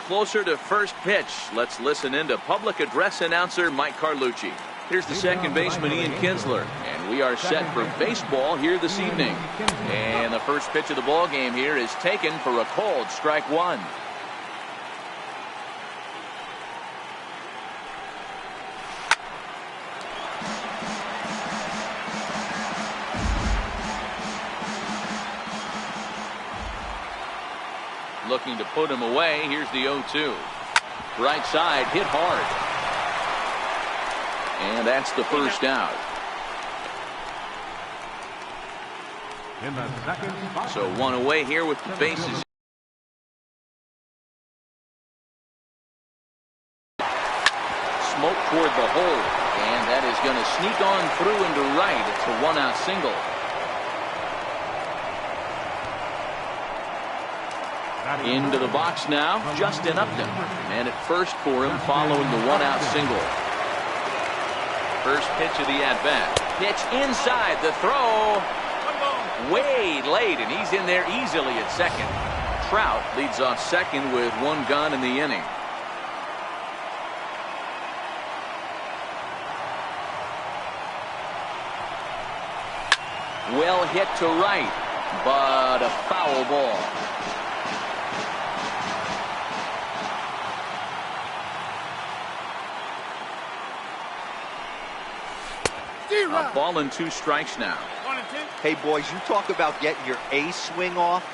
closer to first pitch. Let's listen in to public address announcer Mike Carlucci. Here's the second baseman, Ian Kinsler, and we are set for baseball here this evening. And the first pitch of the ball game here is taken for a cold strike one. Looking to put him away. Here's the 0-2. Right side, hit hard. And that's the first out. So one away here with the bases. Smoke toward the hole. And that is going to sneak on through into right. It's a one-out single. Into the box now, Justin Upton. And at first for him following the one-out single. First pitch of the at-bat. Pitch inside, the throw. Way late, and he's in there easily at second. Trout leads off second with one gone in the inning. Well hit to right, but a foul ball. A ball and 2 strikes now. Hey boys, you talk about getting your A swing off.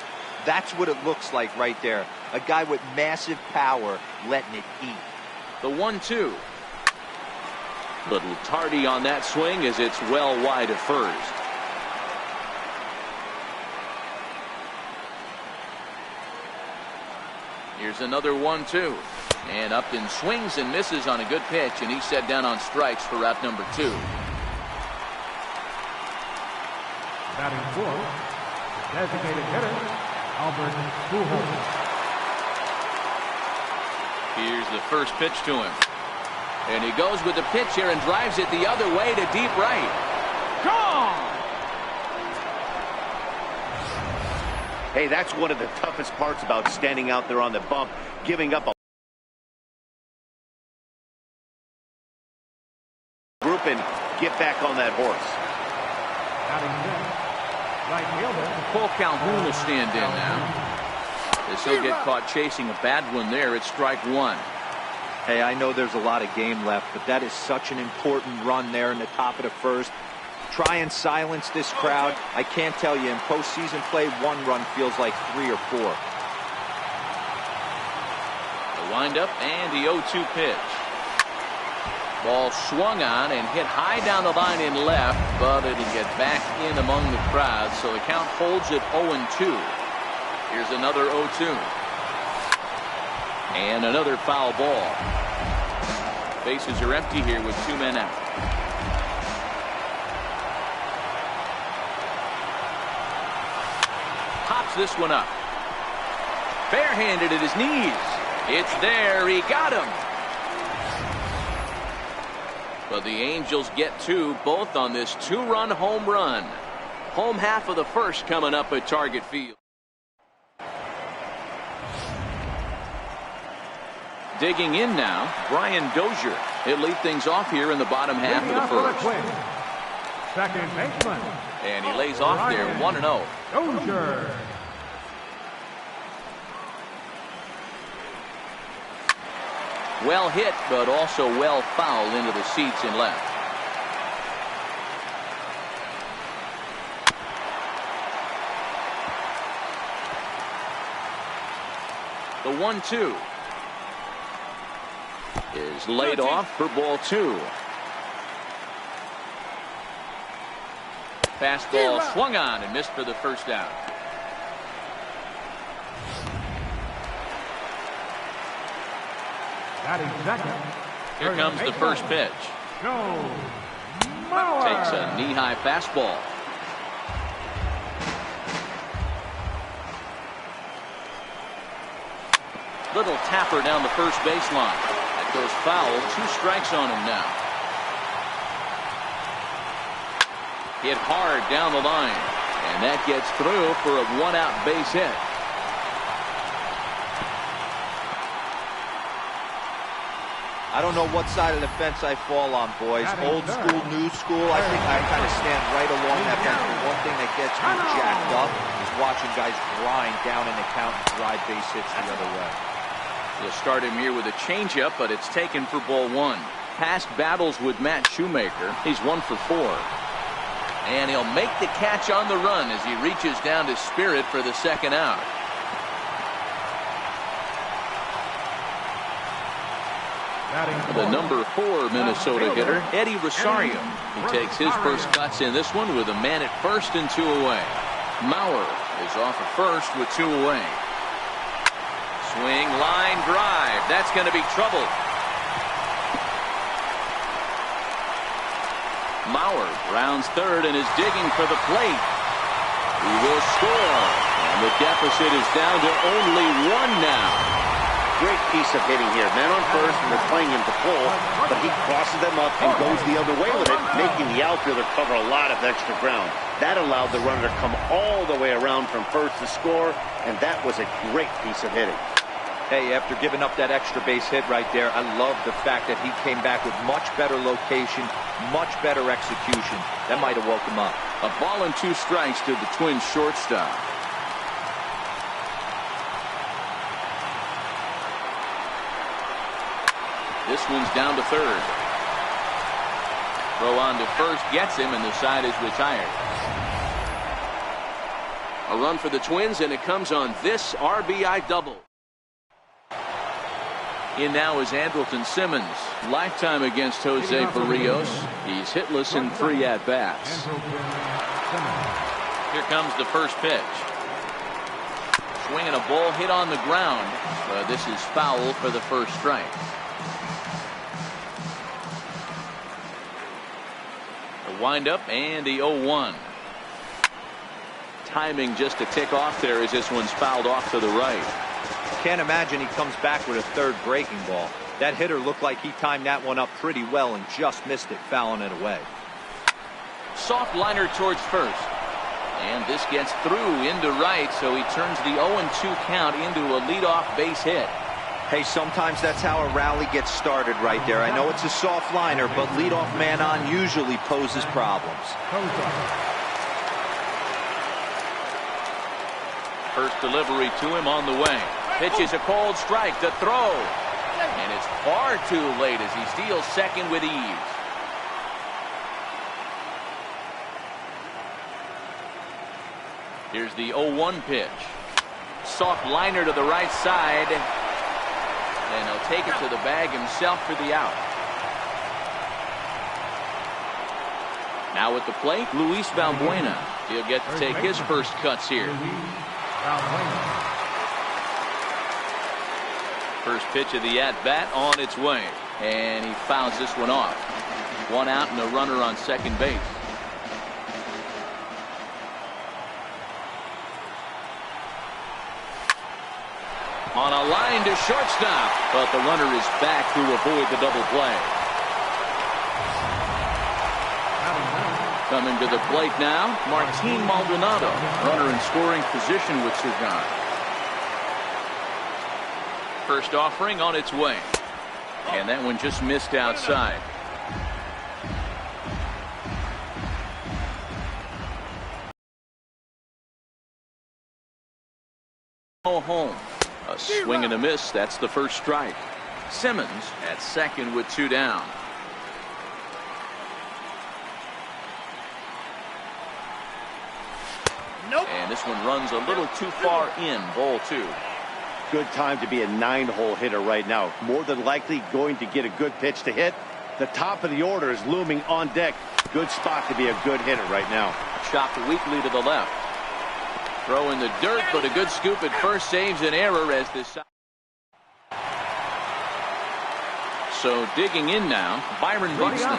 That's what it looks like right there. A guy with massive power letting it eat. The 1-2. Little tardy on that swing as it's well wide of first. Here's another 1-2. And Upton swings and misses on a good pitch, and he's set down on strikes for route number 2. Batting fourth, designated hitter, Albert Pujols. Here's the first pitch to him. And he goes with the pitch here and drives it the other way to deep right. Gone! Hey, that's one of the toughest parts about standing out there on the bump, giving up a group and get back on that horse. Cole Calhoun will stand in now. As he'll get caught chasing a bad one there. It's strike one. Hey, I know there's a lot of game left, but that is such an important run there in the top of the first. Try and silence this crowd. I can't tell you, in postseason play, 1 run feels like 3 or 4. The windup and the 0-2 pitch. Ball swung on and hit high down the line in left, but it'll get back in among the crowd, so the count holds at 0-2. Here's another 0-2. And another foul ball. Bases are empty here with 2 men out. Pops this one up. Barehanded at his knees. It's there. He got him. But the Angels get 2, both on this 2-run home run. Home half of the first coming up at Target Field. Digging in now, Brian Dozier. He'll lead things off here in the bottom half of the first. Second baseman. And he lays off there 1-0. Dozier. Well hit, but also well fouled into the seats in left. The 1-2 is laid off for ball 2. Fastball swung on and missed for the first out. Here comes the first pitch. Takes a knee-high fastball. Little tapper down the first baseline. That goes foul. 2 strikes on him now. Hit hard down the line. And that gets through for a 1-out base hit. I don't know what side of the fence I fall on, boys. Old school, new school. I think I kind of stand right along that fence. The one thing that gets me jacked up is watching guys grind down in the count and drive base hits the other way. He'll start him here with a changeup, but it's taken for ball one. Past battles with Matt Shoemaker, he's 1 for 4. And he'll make the catch on the run as he reaches down to Spirit for the second out. The number 4 Minnesota hitter, Eddie Rosario. He takes his first cuts in this one with a man at first and 2 away. Mauer is off at first with 2 away. Swing, line, drive. That's going to be trouble. Mauer rounds third and is digging for the plate. He will score. And the deficit is down to only 1 now. Great piece of hitting here. Man on first, and they're playing him to pull, but he crosses them up and goes the other way with it, making the outfielder cover a lot of extra ground. That allowed the runner to come all the way around from first to score, and that was a great piece of hitting. Hey, after giving up that extra base hit right there, I love the fact that he came back with much better location, much better execution. That might have woke him up. A ball and 2 strikes to the Twins shortstop. This one's down to third. Throw on to first gets him, and the side is retired. A run for the Twins, and it comes on this RBI double. In now is Andrelton Simmons. Lifetime against Jose Barrios. He's hitless in 3 at-bats. Here comes the first pitch. Swinging a ball hit on the ground. This is foul for the first strike. The windup and the 0-1. Timing just a tick off there as this one's fouled off to the right. Can't imagine he comes back with a third breaking ball. That hitter looked like he timed that one up pretty well and just missed it, fouling it away. Soft liner towards first. And this gets through into right, so he turns the 0-2 count into a leadoff base hit. Hey, sometimes that's how a rally gets started right there. I know it's a soft liner, but leadoff man on usually poses problems. First delivery to him on the way. Pitch is a cold strike to throw. And it's far too late as he steals second with ease. Here's the 0-1 pitch. Soft liner to the right side. And he'll take it to the bag himself for the out. Now at the plate, Luis Valbuena. He'll get to take his first cuts here. First pitch of the at-bat on its way. And he fouls this one off. 1 out and a runner on second base. On a line to shortstop, but the runner is back to avoid the double play. Coming to the plate now, Martin Maldonado, runner in scoring position with Sugan. First offering on its way, and that one just missed outside. Home. A swing and a miss. That's the first strike. Simmons at second with 2 down. Nope. And this one runs a little too far in. Ball 2. Good time to be a 9-hole hitter right now. More than likely going to get a good pitch to hit. The top of the order is looming on deck. Good spot to be a good hitter right now. Chopped weakly to the left. Throw in the dirt, but a good scoop at first saves an error as this. So digging in now, Byron Buxton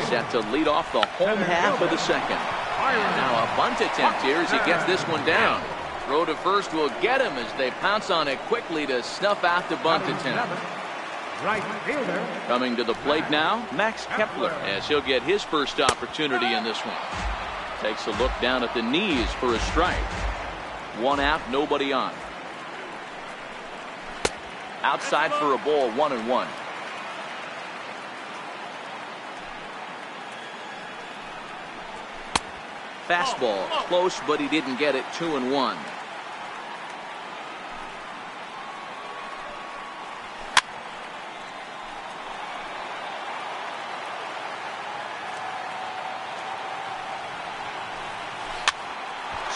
set to lead off the home half of the second. And now a bunt attempt here as he gets this one down. Throw to first will get him as they pounce on it quickly to snuff out the bunt attempt. Coming to the plate now, Max Kepler, as he'll get his first opportunity in this one. Takes a look down at the knees for a strike. 1 out, nobody on. Outside for a ball, 1-1. fastball. Close, but he didn't get it. 2-1.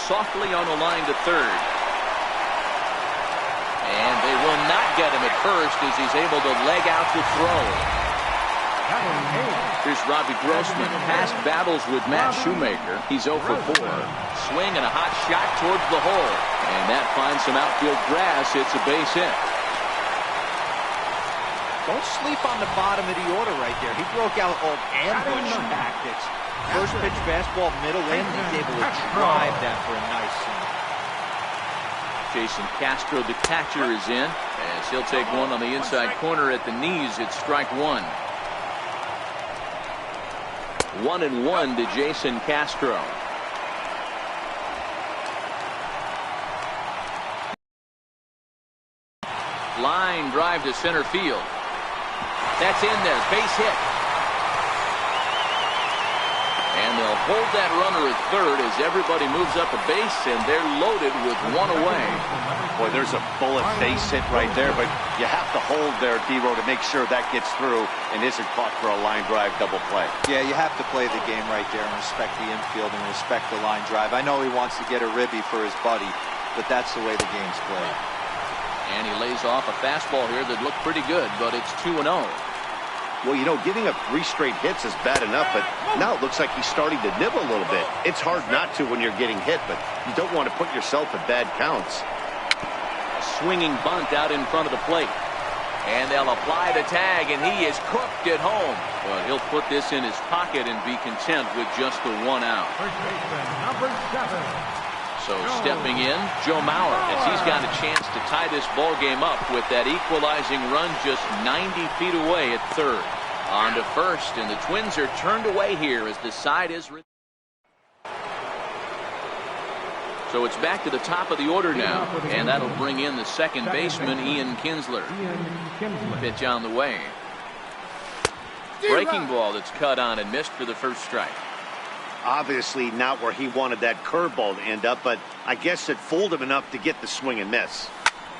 Softly on the line to third. And they will not get him at first as he's able to leg out to throw. Here's Robbie Grossman. Past battles with Matt Shoemaker. He's 0 for 4. Swing and a hot shot towards the hole. And that finds some outfield grass. It's a base hit. Don't sleep on the bottom of the order right there. He broke out old ambush tactics. First pitch fastball, middle in. He's able to drive that for a nice swing. Jason Castro, the catcher, is in as he'll take one on the inside corner at the knees. It's strike one. 1-1 to Jason Castro. Line drive to center field. That's in there. Base hit. And they'll hold that runner at third as everybody moves up a base, and they're loaded with one away. Boy, there's a bullet base hit right there, but you have to hold there, D-Row, to make sure that gets through and isn't caught for a line drive double play. Yeah, you have to play the game right there and respect the infield and respect the line drive. I know he wants to get a ribby for his buddy, but that's the way the game's played. And he lays off a fastball here that looked pretty good, but it's 2-0. Well, you know, giving up 3 straight hits is bad enough, but now it looks like he's starting to nibble a little bit. It's hard not to when you're getting hit, but you don't want to put yourself in bad counts. A swinging bunt out in front of the plate. And they'll apply the tag, and he is cooked at home. But he'll put this in his pocket and be content with just the 1 out. First baseman, number 7. So stepping in, Joe Mauer, as he's got a chance to tie this ball game up with that equalizing run just 90 feet away at third. On to first, and the Twins are turned away here as the side is. So it's back to the top of the order now, and that'll bring in the second baseman, Ian Kinsler. Pitch on the way. Breaking ball that's cut on and missed for the first strike. Obviously not where he wanted that curveball to end up, but I guess it fooled him enough to get the swing and miss.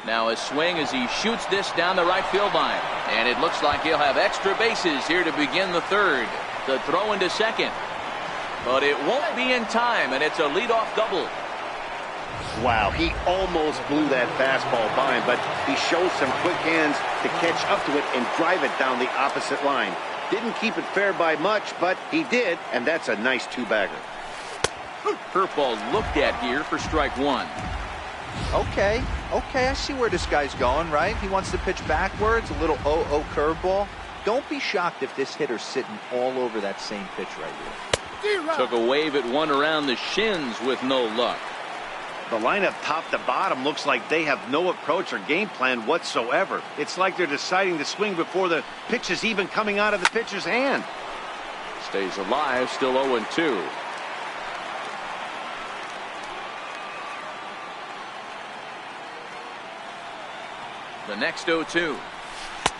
Now a swing as he shoots this down the right field line. And it looks like he'll have extra bases here to begin the third. The throw into second. But it won't be in time, and it's a leadoff double. Wow, he almost blew that fastball by him, but he shows some quick hands to catch up to it and drive it down the opposite line. Didn't keep it fair by much, but he did, and that's a nice 2-bagger. Curveball looked at here for strike one. Okay, I see where this guy's going, right? He wants to pitch backwards, a little 0-0 curveball. Don't be shocked if this hitter's sitting all over that same pitch right here. Took a wave at one around the shins with no luck. The lineup top to bottom looks like they have no approach or game plan whatsoever. It's like they're deciding to swing before the pitch is even coming out of the pitcher's hand. Stays alive, still 0-2. The next 0-2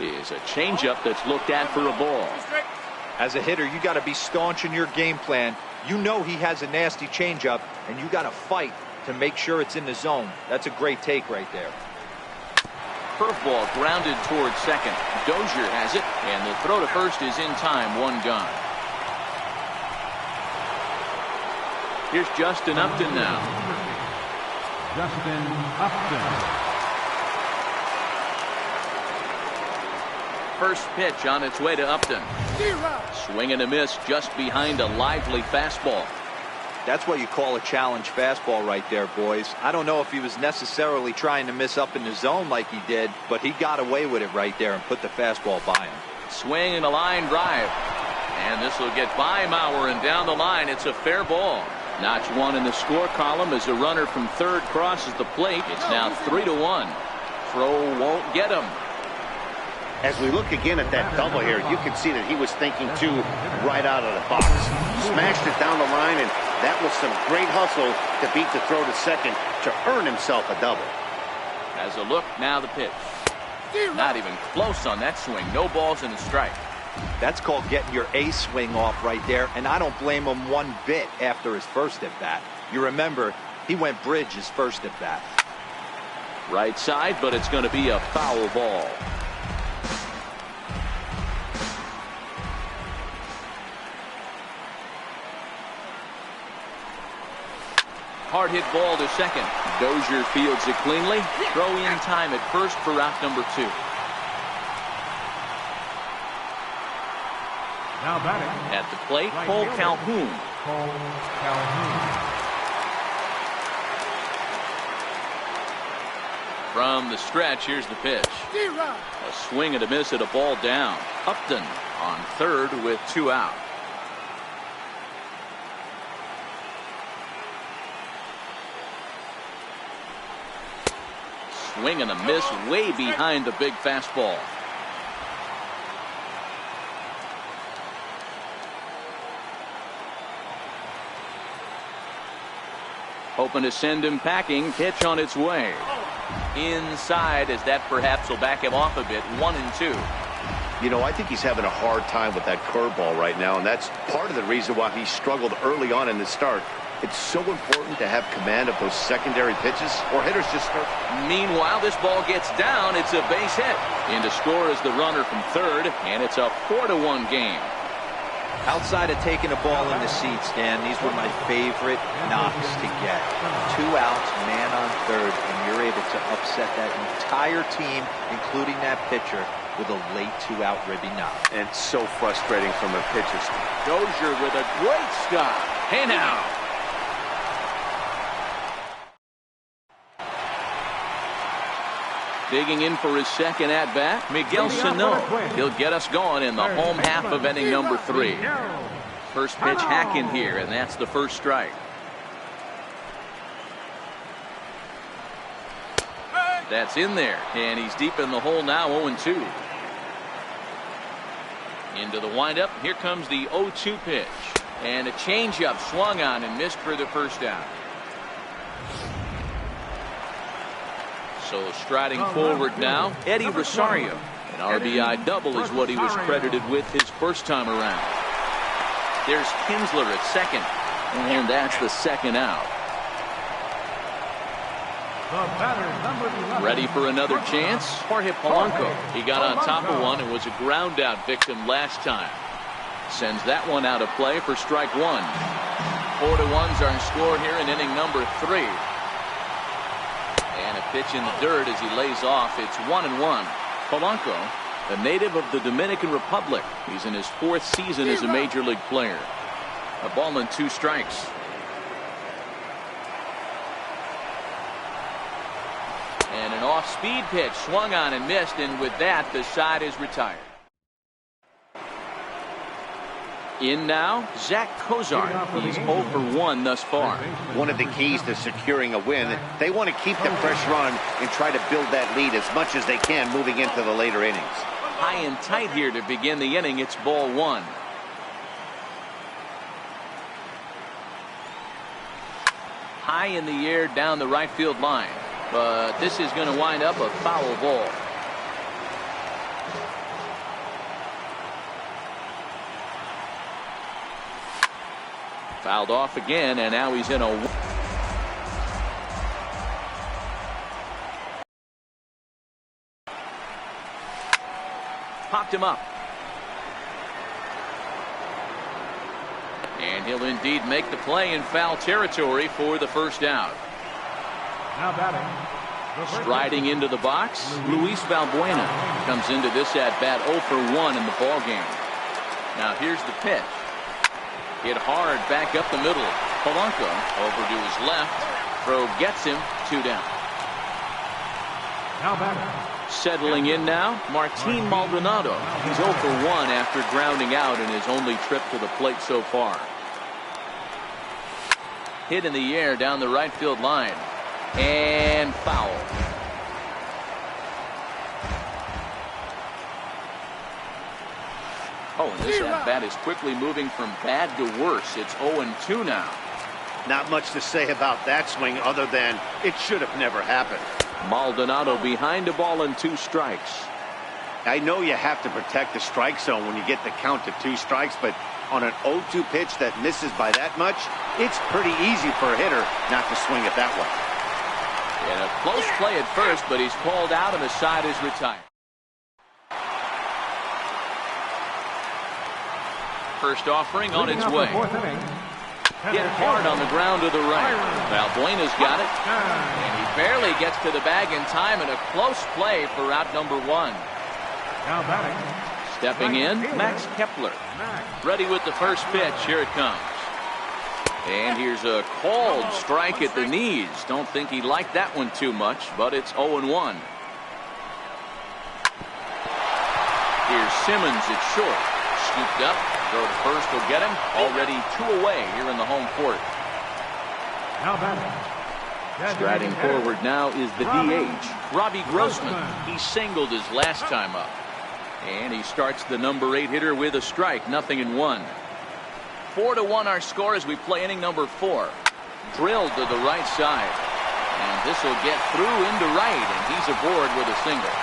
is a changeup that's looked at for a ball. As a hitter, you got to be staunch in your game plan. You know he has a nasty changeup, and you got to fight to make sure it's in the zone. That's a great take right there. Curveball grounded towards second. Dozier has it, and the throw to first is in time. 1 gone. Here's Justin Upton now. Justin Upton. First pitch on its way to Upton. Swing and a miss just behind a lively fastball. That's what you call a challenge fastball right there, boys. I don't know if he was necessarily trying to miss up in the zone like he did, but he got away with it right there and put the fastball by him. Swing and a line drive. And this will get by Mauer, and down the line it's a fair ball. Notch 1 in the score column as a runner from third crosses the plate. It's now 3-1. Throw won't get him. As we look again at that double here, you can see that he was thinking too right out of the box. Smashed it down the line, and that was some great hustle to beat the throw to second to earn himself a double. As a look, now the pitch. Not even close on that swing. No balls and a strike. That's called getting your A swing off right there, and I don't blame him one bit after his first at bat. You remember, he went bridge his first at bat. Right side, but it's going to be a foul ball. Hard hit ball to second. Dozier fields it cleanly. Throw in time at first for out number 2. Now batting. At the plate, Cole Calhoun. Cole Calhoun. From the stretch, here's the pitch. A swing and a miss at a ball down. Upton on third with 2 out. Swing and a miss way behind the big fastball. Hoping to send him packing. Pitch on its way. Inside, as that perhaps will back him off a bit. 1-2. You know, I think he's having a hard time with that curveball right now, and that's part of the reason why he struggled early on in the start. It's so important to have command of those secondary pitches, or hitters just start. Meanwhile, this ball gets down. It's a base hit. In to score is the runner from third, and it's a 4-1 game. Outside of taking a ball in the seats, Dan, these were my favorite knocks to get. 2 outs, man on third, and you're able to upset that entire team, including that pitcher, with a late 2-out ribby knock. And so frustrating from a pitcher's. Dozier with a great stop. Hey now. Digging in for his second at-bat, Miguel Sano. He'll get us going in the home half of inning number 3. First pitch hack in here, and that's the first strike. That's in there, and he's deep in the hole now, 0-2. Into the windup, here comes the 0-2 pitch. And a changeup swung on and missed for the first out. So striding forward now, Eddie Rosario. An RBI double is what he was credited with his first time around. There's Kinsler at second, and that's the second out. Ready for another chance? Jorge Polanco. He got on top of one and was a ground out victim last time. Sends that one out of play for strike 1. 4-1's our score here in inning number 3. And a pitch in the dirt as he lays off. It's 1-1. Polanco, a native of the Dominican Republic. He's in his 4th season as a major league player. A ball and 2 strikes. And an off-speed pitch swung on and missed, and with that, the side is retired. In now, Zach Kozar. He's 0 for 1 thus far. One of the keys to securing a win, they want to keep the pressure on and try to build that lead as much as they can moving into the later innings. High and tight here to begin the inning. It's ball 1. High in the air down the right field line. But this is going to wind up a foul ball. Fouled off again, and now he's in a... Popped him up. And he'll indeed make the play in foul territory for the first out. Now batting. Striding into the box, Luis Valbuena comes into this at-bat 0 for 1 in the ballgame. Now here's the pitch. Hit hard back up the middle. Polanco over to his left. Throw gets him. 2 down. Now batting. Settling in now, Martin Maldonado. He's 0 for 1 after grounding out in his only trip to the plate so far. Hit in the air down the right field line. And foul. Oh, and this at-bat is quickly moving from bad to worse. It's 0-2 now. Not much to say about that swing other than it should have never happened. Maldonado behind a ball and 2 strikes. I know you have to protect the strike zone when you get the count to 2 strikes, but on an 0-2 pitch that misses by that much, it's pretty easy for a hitter not to swing it that way. And a close play at first, but he's called out and the side is retired. First offering on its way. Hit hard on the ground to the right. Valbuena's got it. And he barely gets to the bag in time, and a close play for out number 1. Now batting. Stepping in, Max Kepler. Ready with the first pitch. Here it comes. And here's a called strike at the knees. Don't think he liked that one too much, but it's 0-1. Here's Simmons at short. Scooped up. Throw to first will get him. Already 2 away here in the home court. Now batting. Striding forward now is the DH, Robbie Grossman. He singled his last time up. And he starts the number 8 hitter with a strike, 0-1. 4-1 our score as we play inning number 4. Drilled to the right side. And this will get through into right, and he's aboard with a single.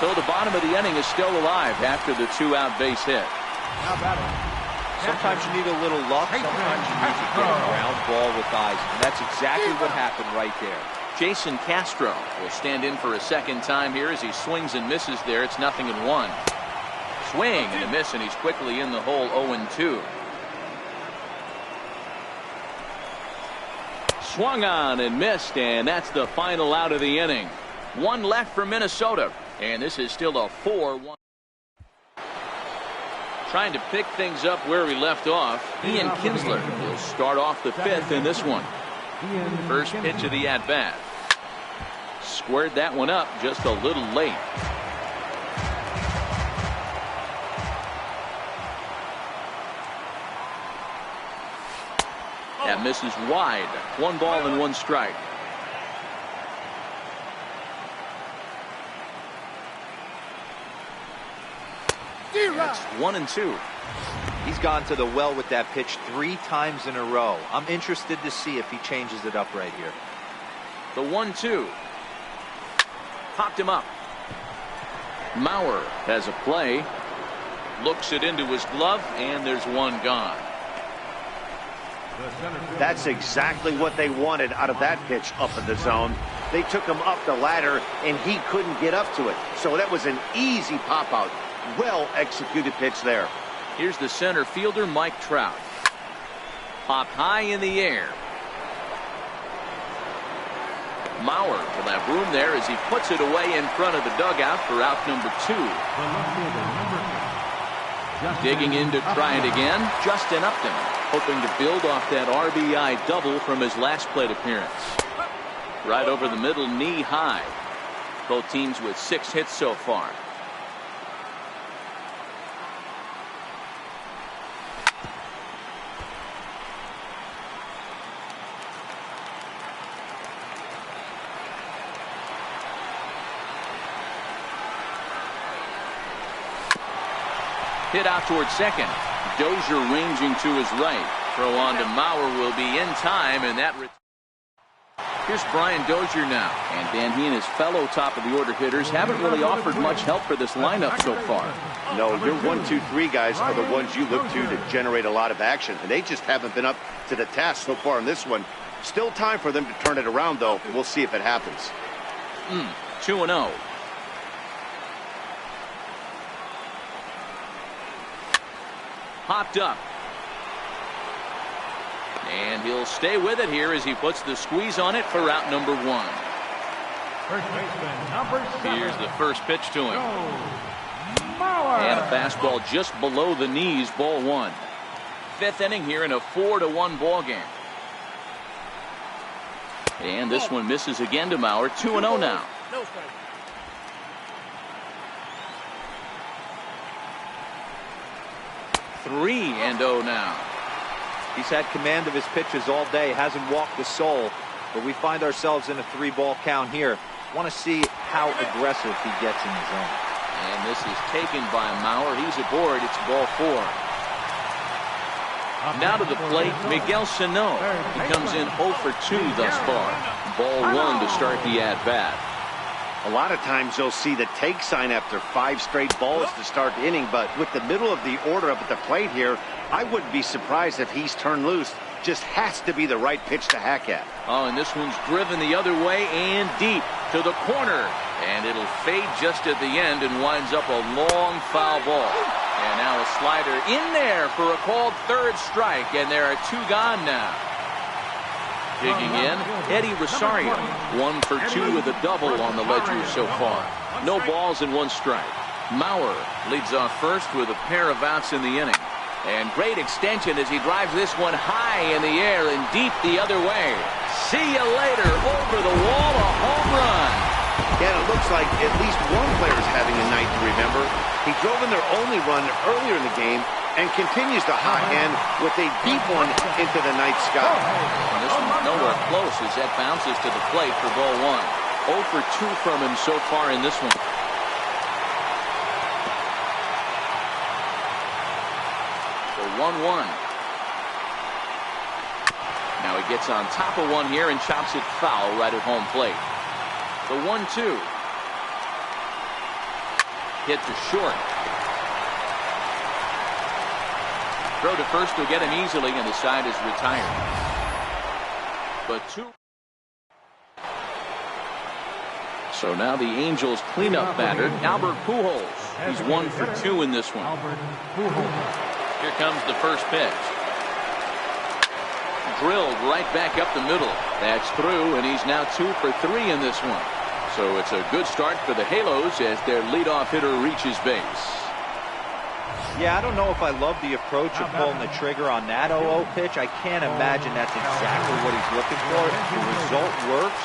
So the bottom of the inning is still alive after the 2-out base hit. Now batting. Sometimes you need a little luck. Sometimes you need to get a ground ball with eyes. And that's exactly what happened right there. Jason Castro will stand in for a second time here as he swings and misses there. It's 0-1. Swing and a miss, and he's quickly in the hole. 0-2. Swung on and missed, and that's the final out of the inning. 1 left for Minnesota, and this is still a 4-1. Trying to pick things up where we left off. Ian Kinsler will start off the 5th in this one. First pitch of the at-bat. Squared that one up just a little late. That misses wide. 1 ball and 1 strike. That's 1-2. He's gone to the well with that pitch 3 times in a row. I'm interested to see if he changes it up right here. The 1-2. Popped him up. Mauer has a play. Looks it into his glove, and there's 1 gone. That's exactly what they wanted out of that pitch up in the zone. They took him up the ladder, and he couldn't get up to it. So that was an easy pop-out. Well executed pitch there. Here's the center fielder, Mike Trout. Popped high in the air. Mauer will have room there as he puts it away in front of the dugout for out number 2. Digging in to try it again, Justin Upton, hoping to build off that RBI double from his last plate appearance. Right over the middle, knee high. Both teams with 6 hits so far. Hit out towards second. Dozier ranging to his right. Throw on to Mauer will be in time, and that. Here's Brian Dozier now. And Dan, he and his fellow top of the order hitters haven't really offered much help for this lineup so far. No, your 1, 2, 3 guys are the ones you look to generate a lot of action, and they just haven't been up to the task so far in this one. Still time for them to turn it around, though. We'll see if it happens. 2-0. Popped up. And he'll stay with it here as he puts the squeeze on it for out number 1. First baseman, number 7. Here's the first pitch to him. Mauer. And a fastball just below the knees, ball 1. 5th inning here in a 4-1 ball game. And this one misses again to Mauer. 2-0 now. 3-0 now. He's had command of his pitches all day, hasn't walked a soul, but we find ourselves in a 3-ball count here. Want to see how aggressive he gets in the zone. And this is taken by Mauer. He's aboard. It's ball 4. Now to the plate, Miguel Sano. He comes in 0 for 2 thus far. Ball 1 to start the at-bat. A lot of times you'll see the take sign after 5 straight balls to start the inning, but with the middle of the order up at the plate here, I wouldn't be surprised if he's turned loose. Just has to be the right pitch to hack at. Oh, and this one's driven the other way and deep to the corner. And it'll fade just at the end and winds up a long foul ball. And now a slider in there for a called third strike, and there are 2 gone now. Digging in, Eddie Rosario, 1 for 2 with a double on the ledger so far. No balls and 1 strike. Mauer leads off first with a pair of outs in the inning. And great extension as he drives this one high in the air and deep the other way. See you later. Over the wall, a home run. Yeah, it looks like at least one player is having a night to remember. He drove in their only run earlier in the game and continues to hot hand with a deep one into the night sky. And this one's nowhere close as that bounces to the plate for ball 1. 0 for 2 from him so far in this one. So 1-1. Now he gets on top of one here and chops it foul right at home plate. The 1-2. Hit to short. Throw to first will get him easily, and the side is retired. But 2. So now the Angels cleanup batter, Albert Pujols. He's 1 for 2 in this one. Here comes the first pitch. Drilled right back up the middle. That's through, and he's now 2 for 3 in this one. So it's a good start for the Halos as their leadoff hitter reaches base. Yeah, I don't know if I love the approach of pulling the trigger on that 0-0 pitch. I can't imagine that's exactly what he's looking for. The result works.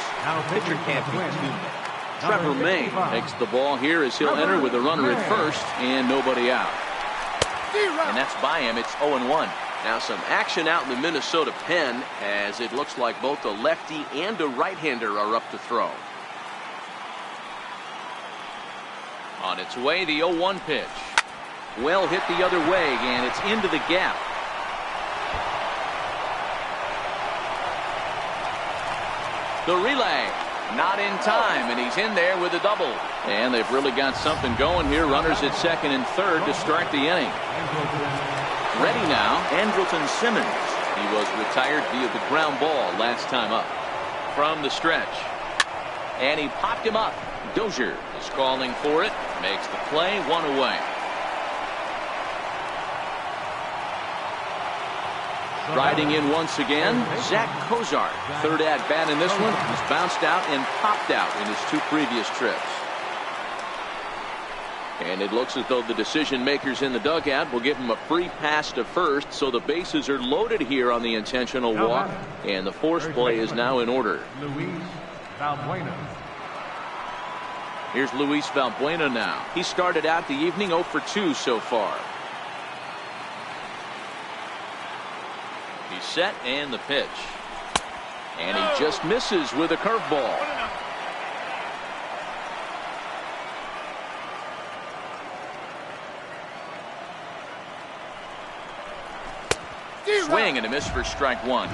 Pitcher can't be too. Trevor May takes the ball here as he'll enter with a runner at first and nobody out. And that's by him. It's 0-1. Now some action out in the Minnesota pen as it looks like both a lefty and a right-hander are up to throw. On its way, the 0-1 pitch. Well hit the other way, and it's into the gap. The relay, not in time, and he's in there with a double. And they've really got something going here. Runners at second and third to start the inning. Ready now, Andrelton Simmons. He was retired via the ground ball last time up. From the stretch. And he popped him up. Dozier is calling for it. Makes the play, 1 away. Riding in once again, Zach Cozart. Third at bat in this one. He's bounced out and popped out in his 2 previous trips. And it looks as though the decision makers in the dugout will give him a free pass to first, so the bases are loaded here on the intentional walk, and the force play is now in order. Here's Luis Valbuena now. He started out the evening 0 for 2 so far. He's set and the pitch. And he just misses with a curveball. Swing and a miss for strike 1.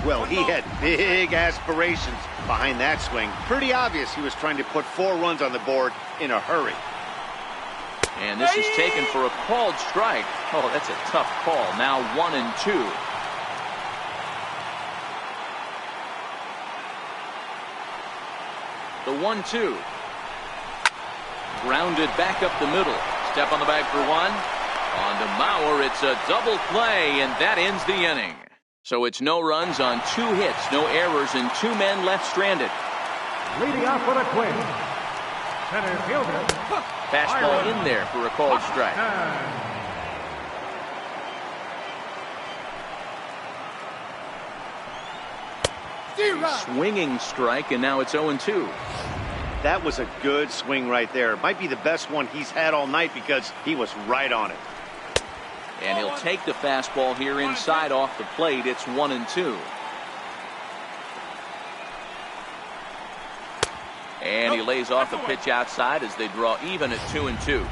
Well, he had big aspirations behind that swing. Pretty obvious he was trying to put 4 runs on the board in a hurry. And this is taken for a called strike. Oh, that's a tough call. Now 1-2. The 1-2. Grounded back up the middle. Step on the bag for 1. On to Mauer, it's a double play, and that ends the inning. So it's no runs on 2 hits, no errors, and 2 men left stranded. Leading off with a quick center fielder. Fastball in there for a called strike. Swinging strike, and now it's 0-2. That was a good swing right there. Might be the best one he's had all night because he was right on it. And he'll take the fastball here inside off the plate. It's 1-2. And he lays off a pitch outside as they draw even at 2-2.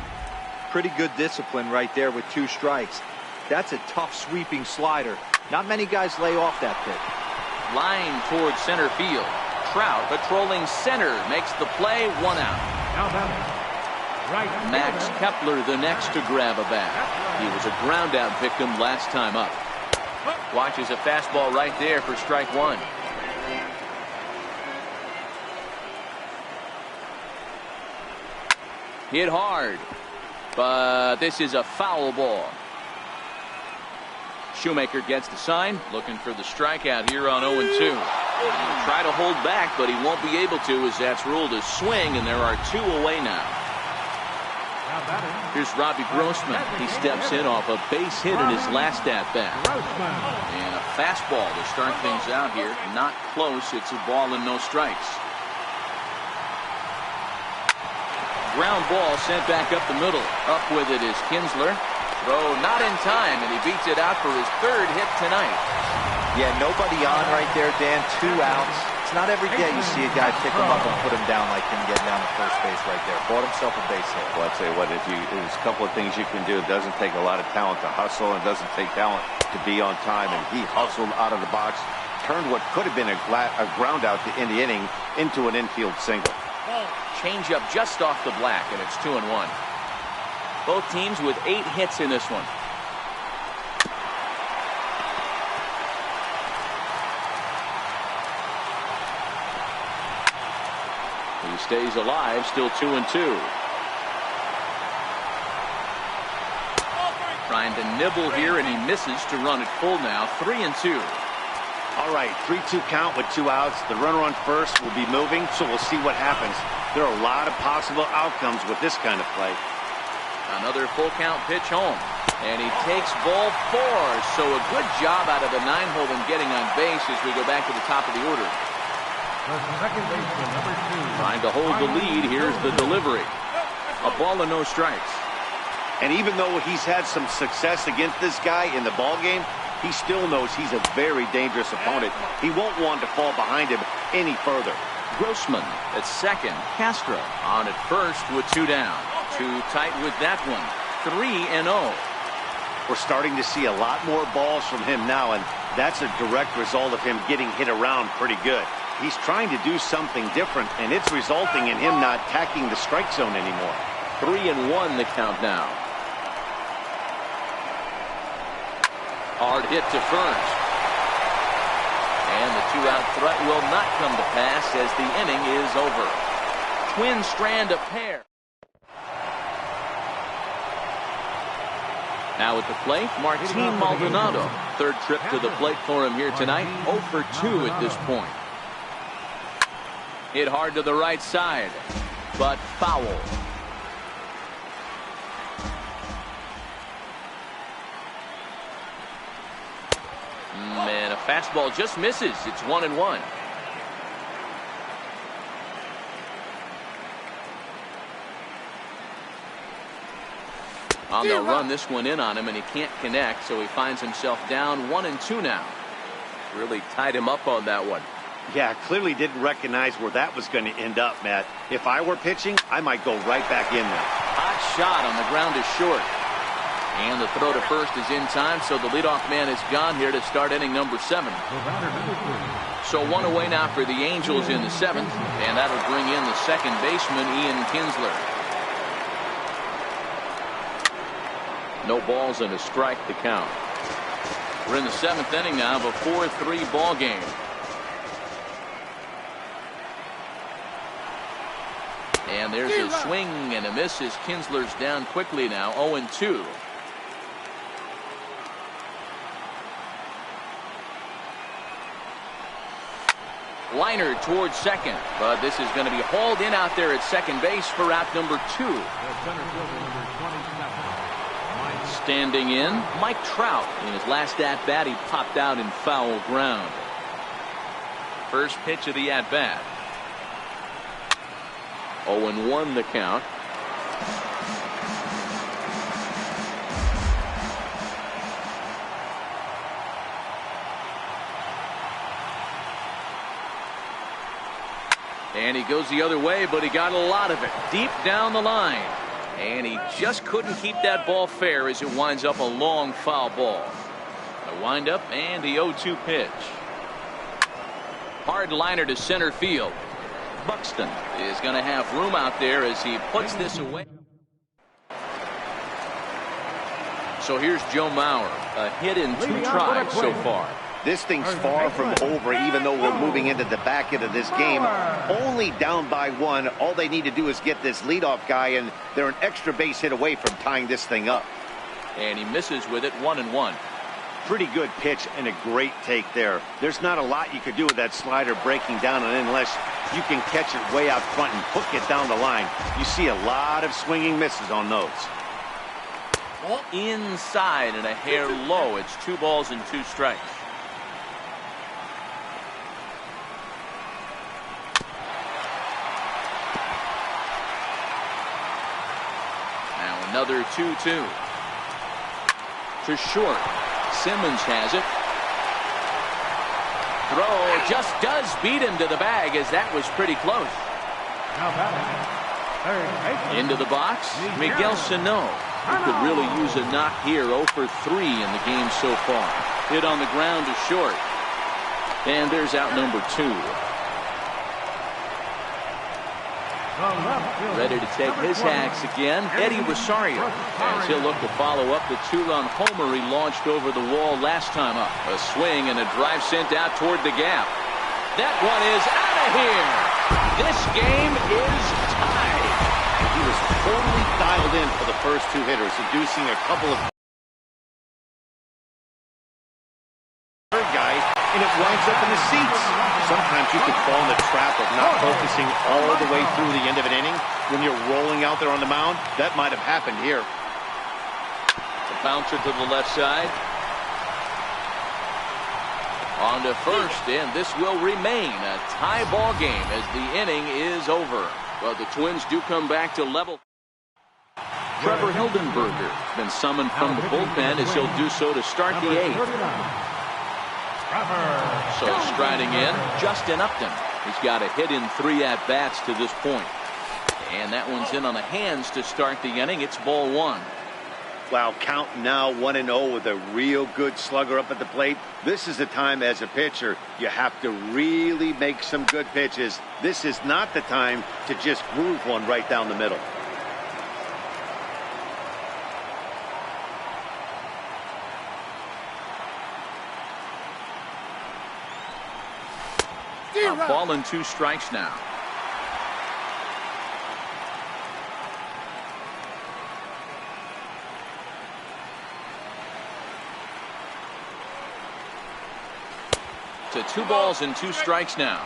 Pretty good discipline right there with 2 strikes. That's a tough sweeping slider. Not many guys lay off that pitch. Line towards center field. Trout patrolling center makes the play, 1 out. Now batting. Right. Max Kepler the next to grab a bat. He was a ground out victim last time up. Watches a fastball right there for strike 1. Hit hard, but this is a foul ball. Shoemaker gets the sign, looking for the strikeout here on 0-2. He'll try to hold back, but he won't be able to, as that's ruled a swing, and there are 2 away now. Here's Robbie Grossman. He steps in off a base hit in his last at-bat. And a fastball to start things out here. Not close. It's a ball and no strikes. Ground ball sent back up the middle. Up with it is Kinsler. Throw not in time, and he beats it out for his 3rd hit tonight. Yeah, nobody on right there, Dan. 2 outs. It's not every day you see a guy pick him up and put him down like him getting down to first base right there. Bought himself a base hit. Well, I'd say what, there's a couple of things you can do. It doesn't take a lot of talent to hustle, and it doesn't take talent to be on time. And he hustled out of the box, turned what could have been a ground out in the inning into an infield single. Change up just off the black, and it's 2-1. Both teams with 8 hits in this one. He stays alive, still 2-2. Trying to nibble here, and he misses to run it full now. 3-2. All right, 3-2 count with 2 outs. The runner on first will be moving, so we'll see what happens. There are a lot of possible outcomes with this kind of play. Another full count pitch home, and he takes ball 4. So a good job out of the 9-hole in getting on base as we go back to the top of the order. The second baseman, number 2. Trying to hold the lead. Here's the delivery. A ball and no strikes. And even though he's had some success against this guy in the ball game, he still knows he's a very dangerous opponent. He won't want to fall behind him any further. Grossman at second. Castro on at first with 2 down. Too tight with that one. 3-0. We're starting to see a lot more balls from him now, and that's a direct result of him getting hit around pretty good. He's trying to do something different, and it's resulting in him not attacking the strike zone anymore. 3-1 the count now. Hard hit to first. And the 2-out threat will not come to pass as the inning is over. Twin strand a pair. Now at the plate, Martin Maldonado. 3rd trip to the plate for him here tonight. 0 for 2 at this point. Hit hard to the right side, but foul. And a fastball just misses. It's 1-1. They'll run this one in on him, and he can't connect, so he finds himself down 1-2 now. Really tied him up on that one. Yeah, clearly didn't recognize where that was going to end up, Matt. If I were pitching, I might go right back in there. Hot shot on the ground is short. And the throw to first is in time, so the leadoff man is gone here to start inning number 7. So 1 away now for the Angels in the 7th, and that'll bring in the second baseman, Ian Kinsler. No balls and a strike to count. We're in the 7th inning now of a 4-3 ball game. And there's a swing and a miss as Kinsler's down quickly now, 0-2. Liner towards second, but this is going to be hauled in out there at second base for out number 2. Standing in, Mike Trout. In his last at-bat, he popped out in foul ground. First pitch of the at-bat. 0-1 the count. And he goes the other way, but he got a lot of it deep down the line. And he just couldn't keep that ball fair as it winds up a long foul ball. A windup and the 0-2 pitch. Hard liner to center field. Buxton is going to have room out there as he puts this away. So here's Joe Mauer, a hit in 2 tries so far. This thing's far from over, even though we're moving into the back end of this game. Only down by 1. All they need to do is get this leadoff guy, and they're an extra base hit away from tying this thing up. And he misses with it, 1-1. Pretty good pitch and a great take there. There's not a lot you could do with that slider breaking down on it unless you can catch it way out front and hook it down the line. You see a lot of swinging misses on those. Inside and a hair low. It's 2 balls and 2 strikes. Now another 2-2. To short. Simmons has it. Throw just does beat him to the bag, as that was pretty close. Into the box, Miguel Sano, who could really use a knock here. 0 for 3 in the game so far. Hit on the ground to short. And there's out number 2. Ready to take his hacks again, Eddie Rosario, as he'll look to follow up the 2-run homer he launched over the wall last time up. A swing and a drive sent out toward the gap. That one is out of here. This game is tied. He was totally dialed in for the first 2 hitters, inducing a couple of third guys, and it winds up in the seats. Sometimes you could fall in the trap of not focusing all the way through the end of an inning when you're rolling out there on the mound. That might have happened here. The bouncer to the left side. On to first, and this will remain a tie ball game as the inning is over. But the Twins do come back to level. Trevor Hildenberger has been summoned from the bullpen as he'll do so to start the 8th. So striding in, Justin Upton. He's got a hit in 3 at-bats to this point. And that one's in on the hands to start the inning. It's ball 1. Wow, count now 1-0 with a real good slugger up at the plate. This is the time as a pitcher you have to really make some good pitches. This is not the time to just groove one right down the middle. A ball and 2 strikes now. To 2 balls and 2 strikes now.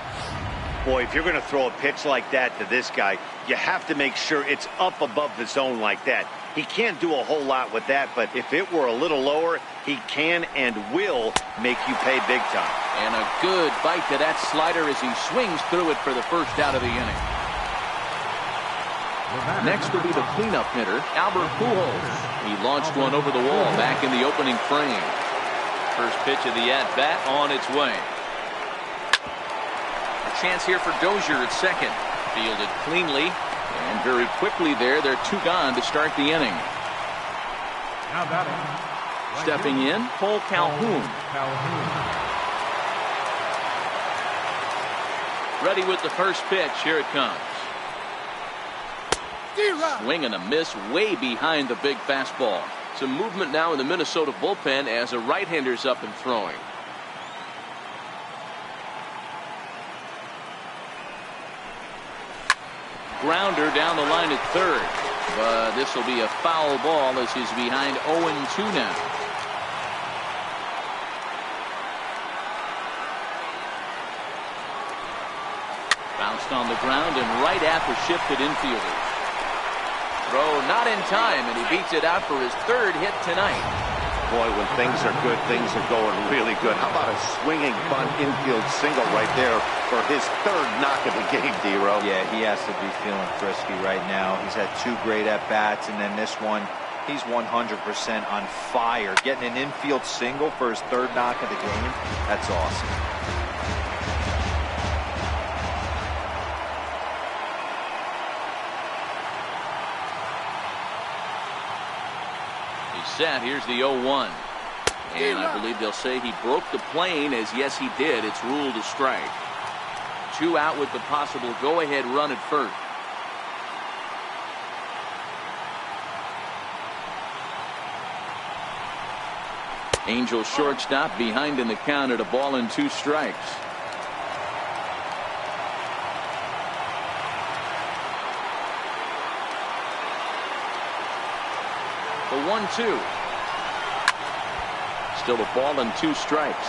Boy, if you're going to throw a pitch like that to this guy, you have to make sure it's up above the zone like that. He can't do a whole lot with that, but if it were a little lower, he can and will make you pay big time. And a good bite to that slider as he swings through it for the first out of the inning. Next will be the cleanup hitter, Albert Pujols. He launched one over the wall back in the opening frame. First pitch of the at-bat on its way. A chance here for Dozier at second. Fielded cleanly. And very quickly there, they're 2 gone to start the inning. Stepping in, Cole Calhoun. Ready with the first pitch. Here it comes. Swing and a miss way behind the big fastball. Some movement now in the Minnesota bullpen as a right-hander's up and throwing. Grounder down the line at third. But this will be a foul ball as he's behind 0-2 now. Bounced on the ground and right at the shifted infielders. Throw not in time, and he beats it out for his 3rd hit tonight. Boy, when things are good, things are going really good. How about a swinging bunt infield single right there for his 3rd knock of the game, D-Row? Yeah, he has to be feeling frisky right now. He's had 2 great at-bats, and then this one, he's 100% on fire. Getting an infield single for his 3rd knock of the game, that's awesome. Set. Here's the 0-1. And I believe they'll say he broke the plane, as yes he did. It's ruled a strike. 2 out with the possible go-ahead run at first. Angels shortstop behind in the count at a ball and 2 strikes. The 1-2. Still a ball and 2 strikes.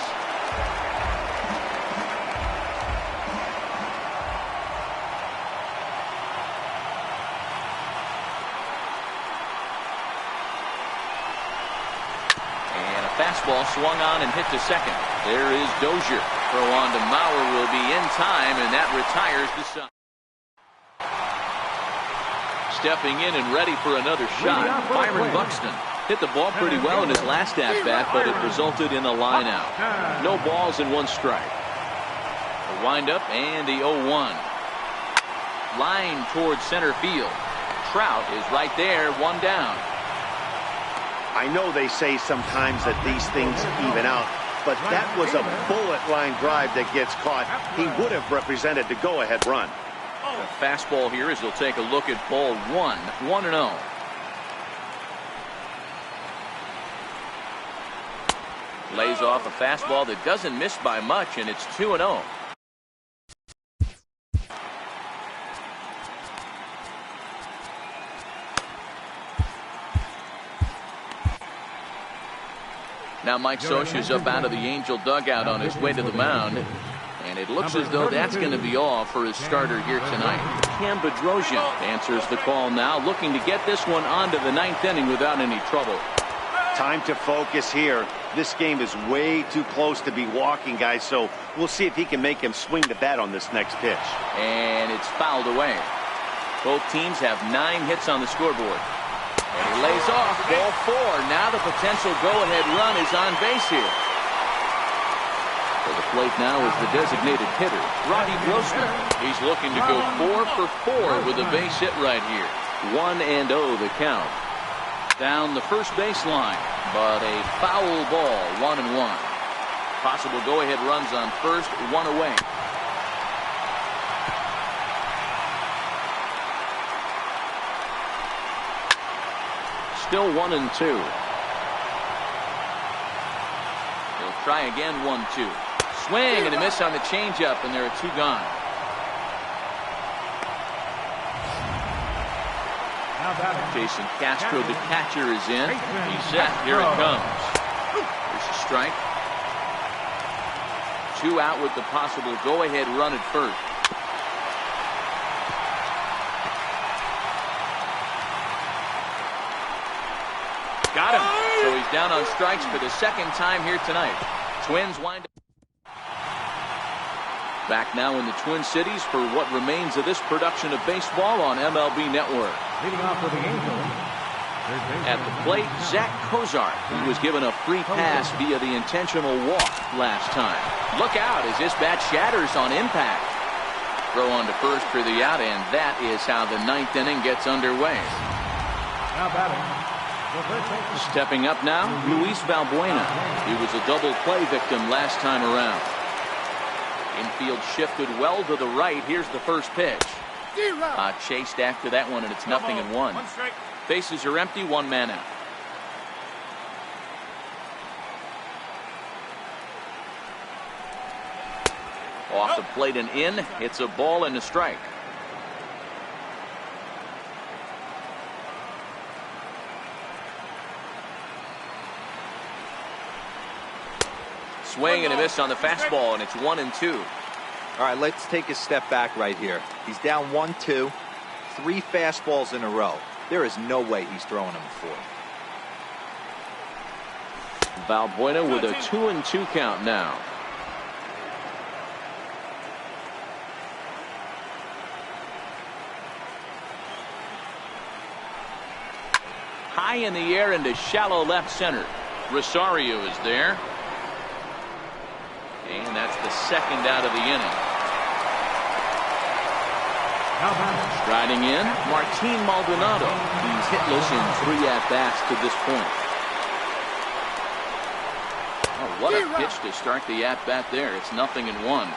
Fastball swung on and hit to second. There is Dozier. Throw on to Mauer will be in time, and that retires the side. Stepping in and ready for another shot, Byron Buxton hit the ball pretty well in his last at-bat, but it resulted in a line out. No balls and 1 strike. The windup and the 0-1. Line towards center field. Trout is right there, 1 down. I know they say sometimes that these things even out, but that was a bullet line drive that gets caught. He would have represented the go-ahead run. A fastball here as he'll take a look at ball 1, 1-0. Lays off a fastball that doesn't miss by much, and it's 2-0. Now Mike Scioscia's up out of the Angel dugout on his way to the mound, and it looks as though that's going to be all for his starter here tonight. Cam Bedrosian answers the call now, looking to get this one onto the 9th inning without any trouble. Time to focus here. This game is way too close to be walking, guys, so we'll see if he can make him swing the bat on this next pitch. And it's fouled away. Both teams have 9 hits on the scoreboard. And he lays off ball 4. Now the potential go-ahead run is on base here. For the plate now is the designated hitter, Robbie Grossman. He's looking to go 4 for 4 with a base hit right here. 1-0 the count. Down the first baseline, but a foul ball, 1-1. Possible go-ahead runs on first, 1 away. Still 1-2. He'll try again, 1-2. Swing and a miss on the changeup, and there are 2 gone. Jason Castro, the catcher, is in. He's set. Here it comes. There's a strike. 2 out with the possible go-ahead run at first. Got him. So he's down on strikes for the 2nd time here tonight. Twins wind up. Back now in the Twin Cities for what remains of this production of baseball on MLB Network. Leading off for the Angels. At the plate, Zach Kozar. He was given a free pass via the intentional walk last time. Look out as this bat shatters on impact. Throw on to first for the out, and that is how the 9th inning gets underway. Now batting. Stepping up now, Luis Valbuena. He was a double play victim last time around. Infield shifted well to the right. Here's the first pitch. Chased after that one, and it's 0-1. Bases are empty, 1 man out. Off the plate and in. It's a ball and a strike. Swing and a miss on the fastball, and it's 1-2. All right, let's take a step back right here. He's down 1-2, 3 fastballs in a row. There is no way he's throwing them 4. Valbuena with a 2-2 count now. High in the air into shallow left center. Rosario is there. And that's the 2nd out of the inning. Striding in, Martin Maldonado. He's hitless in 3 at-bats to this point. Oh, what a pitch to start the at-bat there. It's 0-1.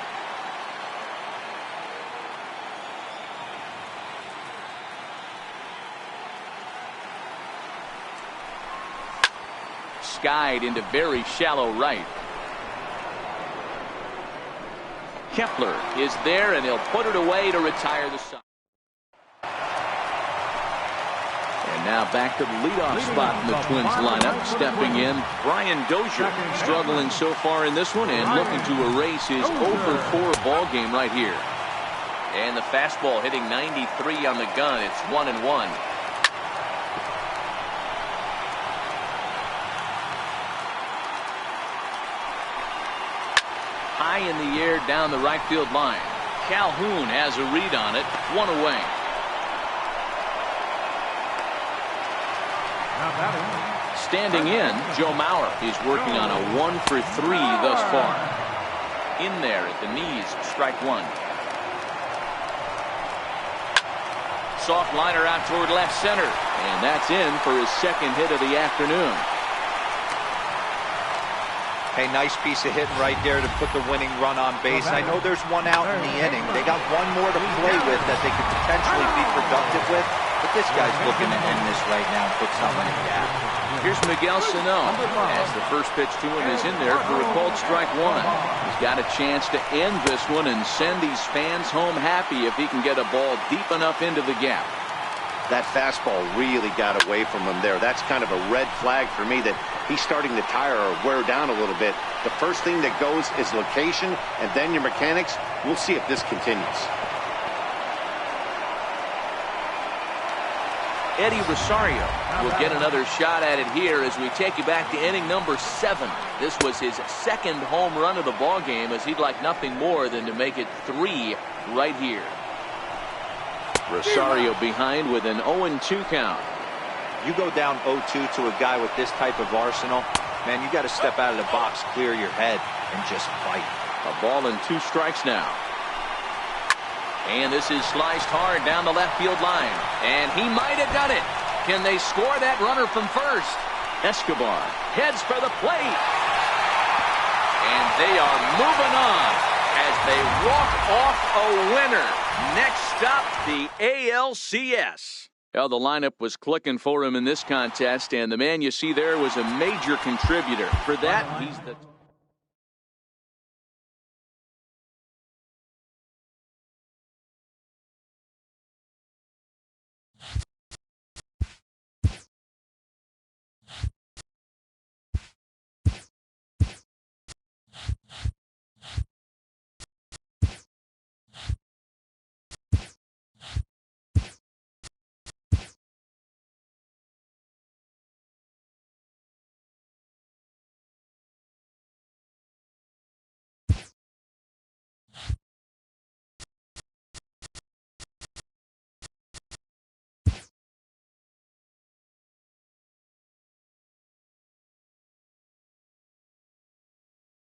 skied into very shallow right. Kepler is there, and he'll put it away to retire the side. And now back to the leadoff spot in the Twins lineup. Stepping in, Brian Dozier, struggling so far in this one and looking to erase his 0-for-4 ball game right here. And the fastball hitting 93 on the gun. It's 1-1. High in the air down the right field line. Calhoun has a read on it. One away. Standing in, Joe Mauer is working on a 1-for-3 thus far. In there at the knees, strike one. Soft liner out toward left center, and that's in for his second hit of the afternoon. Hey, nice piece of hitting right there to put the winning run on base. I know there's one out in the inning. They got one more to play with that they could potentially be productive with, but this guy's looking to end this right now and put something in the gap. Here's Miguel Sano as the first pitch to him is in there for a called strike one. He's got a chance to end this one and send these fans home happy if he can get a ball deep enough into the gap. That fastball really got away from him there. That's kind of a red flag for me that he's starting to tire or wear down a little bit. The first thing that goes is location and then your mechanics. We'll see if this continues. Eddie Rosario will get another shot at it here as we take you back to inning number 7. This was his second home run of the ball game, as he'd like nothing more than to make it 3 right here. Rosario behind with an 0-2 count. You go down 0-2 to a guy with this type of arsenal, man, you got to step out of the box, clear your head, and just fight. A ball and 2 strikes now. And this is sliced hard down the left field line. And he might have done it. Can they score that runner from first? Escobar heads for the plate. And they are moving on as they walk off a winner. Next stop, the ALCS. Well, the lineup was clicking for him in this contest, and the man you see there was a major contributor. For that, he's the